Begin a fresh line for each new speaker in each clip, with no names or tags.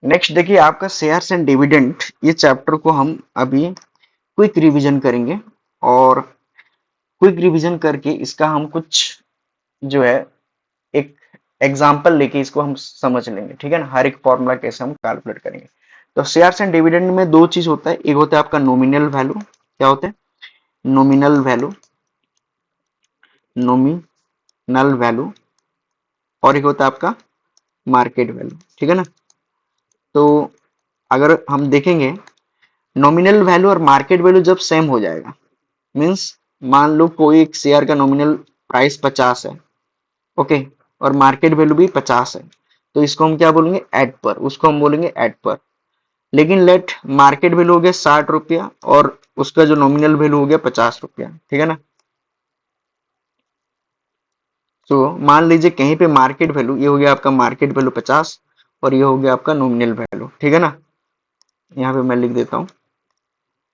Next देखिए आपका shares and dividend, ये चैप्टर को हम अभी क्विक रिवीजन करेंगे और क्विक रिवीजन करके इसका हम कुछ जो है एक एग्जाम्पल लेके इसको हम समझ लेंगे, ठीक है ना। हर एक फॉर्मूला कैसे हम कैलकुलेट करेंगे। तो शेयर्स एंड डिविडेंड में दो चीज होता है, एक होता है आपका नॉमिनल वैल्यू, क्या होता है नॉमिनल वैल्यू, नॉमिनल वैल्यू, और एक होता है आपका मार्केट वैल्यू, ठीक है ना। तो अगर हम देखेंगे नॉमिनल वैल्यू और मार्केट वैल्यू जब सेम हो जाएगा, मीन्स मान लो कोई एक शेयर का नॉमिनल प्राइस 50 है, ओके, और मार्केट वैल्यू भी 50 है, तो इसको हम क्या बोलेंगे एट पर, उसको हम बोलेंगे एट पर। लेकिन लेट मार्केट वैल्यू हो गया 60 रुपया और उसका जो नॉमिनल वैल्यू हो गया 50 रुपया, ठीक है ना। तो मान लीजिए कहीं पे मार्केट वैल्यू, ये हो गया आपका मार्केट वैल्यू 50 और ये हो गया आपका नॉमिनल वैल्यू, ठीक है ना। यहाँ पे मैं लिख देता हूँ,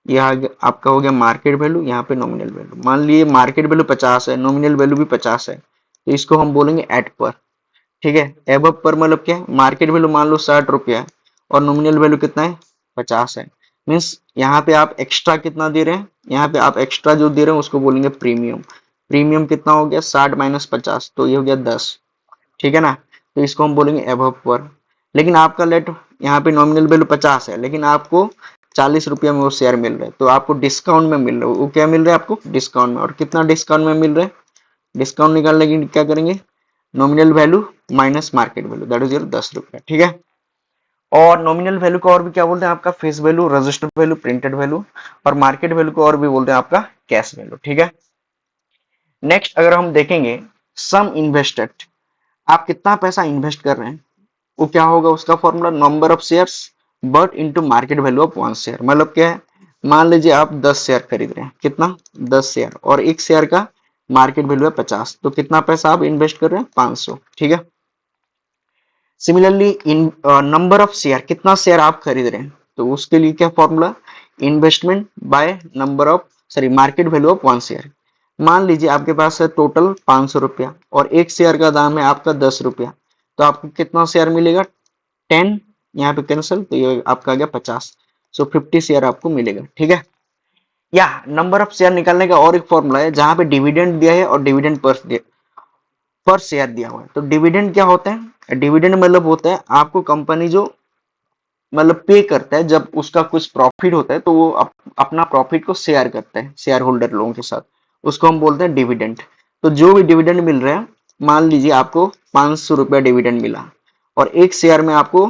यह आपका हो गया मार्केट वैल्यू, यहाँ पे नॉमिनल वैल्यू। मान लीजिए मार्केट वैल्यू 50 है, नॉमिनल वैल्यू भी 50 है, तो इसको हम बोलेंगे एट पर, ठीक है। एबव पर मतलब क्या है, मार्केट वैल्यू मान लो 60 रुपया है और नॉमिनल वैल्यू कितना है 50 है, मीन्स यहाँ पे आप एक्स्ट्रा कितना दे रहे हैं, यहाँ पे आप एक्स्ट्रा जो दे रहे हैं उसको बोलेंगे प्रीमियम। प्रीमियम कितना हो गया 60 माइनस 50, तो ये हो गया 10, ठीक है ना। तो इसको हम बोलेंगे एबव पर। लेकिन आपका लेट यहाँ पे नॉमिनल वैल्यू 50 है, लेकिन आपको 40 रुपया में वो शेयर मिल रहा है, तो आपको डिस्काउंट में मिल रहा है, वो क्या मिल रहा है आपको डिस्काउंट में। और कितना डिस्काउंट में मिल रहा है, डिस्काउंट निकालने की क्या करेंगे, nominal value minus market value, that is your 10 रुपया, ठीक है। और नॉमिनल वैल्यू को और भी क्या बोलते हैं आपका face value, registered value, printed value, और मार्केट वैल्यू को और भी बोलते हैं आपका कैश वैल्यू, ठीक है। नेक्स्ट अगर हम देखेंगे सम इन्वेस्टेड, आप कितना पैसा इन्वेस्ट कर रहे हैं, वो क्या होगा, उसका formula number of shares but into market value of one share. मतलब क्या है, मान लीजिए आप 10 शेयर खरीद रहे हैं, कितना 10 शेयर, और एक शेयर का मार्केट वैल्यू है 50, तो कितना पैसा आप इन्वेस्ट कर रहे हैं 500, ठीक है। Similarly in number of share, कितना शेयर आप खरीद रहे हैं, तो उसके लिए क्या formula, investment by number of sorry market value of one share. मान लीजिए आपके पास है टोटल 500 रुपया और एक शेयर का दाम है आपका 10 रुपया, तो आपको कितना शेयर मिलेगा 10, यहाँ पे कैंसिल, तो ये आपका आ गया 50, सो 50 शेयर आपको मिलेगा, ठीक है। या नंबर ऑफ शेयर निकालने का और एक फॉर्मूला है जहां पे डिविडेंड दिया है और डिविडेंड पर शेयर दिया हुआ है। तो डिविडेंड क्या होता है, डिविडेंड मतलब होता है आपको कंपनी जो मतलब पे करता है, जब उसका कुछ प्रॉफिट होता है तो वो अपना प्रॉफिट को शेयर करता है शेयर होल्डर लोगों के साथ, उसको हम बोलते हैं डिविडेंड। तो जो भी डिविडेंड मिल रहा है, मान लीजिए आपको 500 रुपया डिविडेंड मिला और एक शेयर में आपको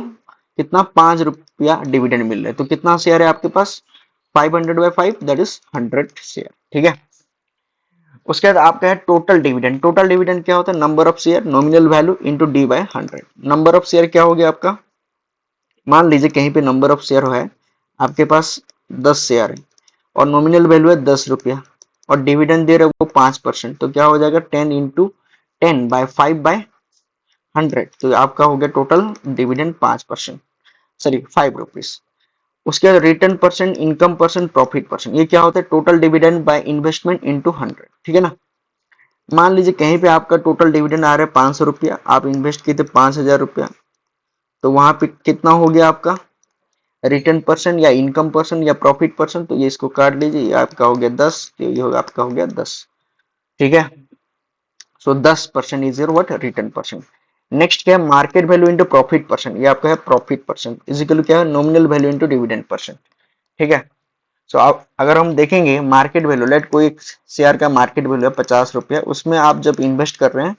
कितना 5 रुपया डिविडेंड मिल रहा है, तो कितना शेयर है आपके पास 500/5, दैट इज 100 शेयर, ठीक है। उसके बाद आपका है टोटल डिविडेंड। टोटल डिविडेंड क्या होता है, number of share nominal value into D by 100। Number of share क्या हो गया आपका, मान लीजिए कहीं पे नंबर ऑफ शेयर है आपके पास 10 शेयर है और नॉमिनल वैल्यू है 10 रुपया और डिविडेंड दे रहे हो वो 5%, तो क्या हो जाएगा 10 इंटू 10/5/100, तो आपका हो गया टोटल डिविडेंड 5%, सॉरी 5 रुपीज। उसके बाद return percent, income percent, profit percent, ये क्या होता है total dividend by investment into 100, ठीक है ना। मान लीजिए कहीं पे आपका टोटल डिविडेंड आ रहा है 500 रुपया, आप इन्वेस्ट किए थे 5000 रुपया, तो वहां पे कितना हो गया आपका रिटर्न परसेंट या इनकम परसेंट या प्रॉफिट परसेंट, तो ये इसको काट लीजिए, ये आपका हो गया 10, तो ये होगा आपका हो गया 10, ठीक है। सो 10% is your what return percent. Next क्या है market value into profit percent, ये आपका है प्रॉफिट परसेंट इजिकल क्या है nominal value into dividend percent, ठीक है। सो आप अगर हम देखेंगे मार्केट वैल्यू, लेट कोई एक शेयर का मार्केट वैल्यू है 50 रुपया, उसमें आप जब इन्वेस्ट कर रहे हैं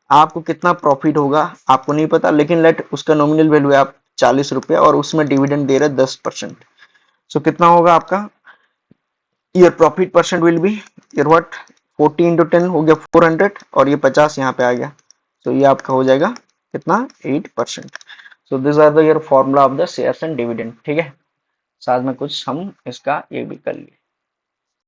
आपको कितना प्रॉफिट होगा आपको नहीं पता, लेकिन लेट उसका नॉमिनल वैल्यू है आप 40 रुपया और उसमें डिविडेंड दे रहे हैं 10%, सो कितना होगा आपका your profit percent will be your what 40 into 10 हो गया 400 और ये 50 यहाँ पे आ गया, तो ये आपका हो जाएगा कितना 8%। So this are the your formula of the shares and dividend, ठीक है। साथ में कुछ हम इसका ये भी कर लिए।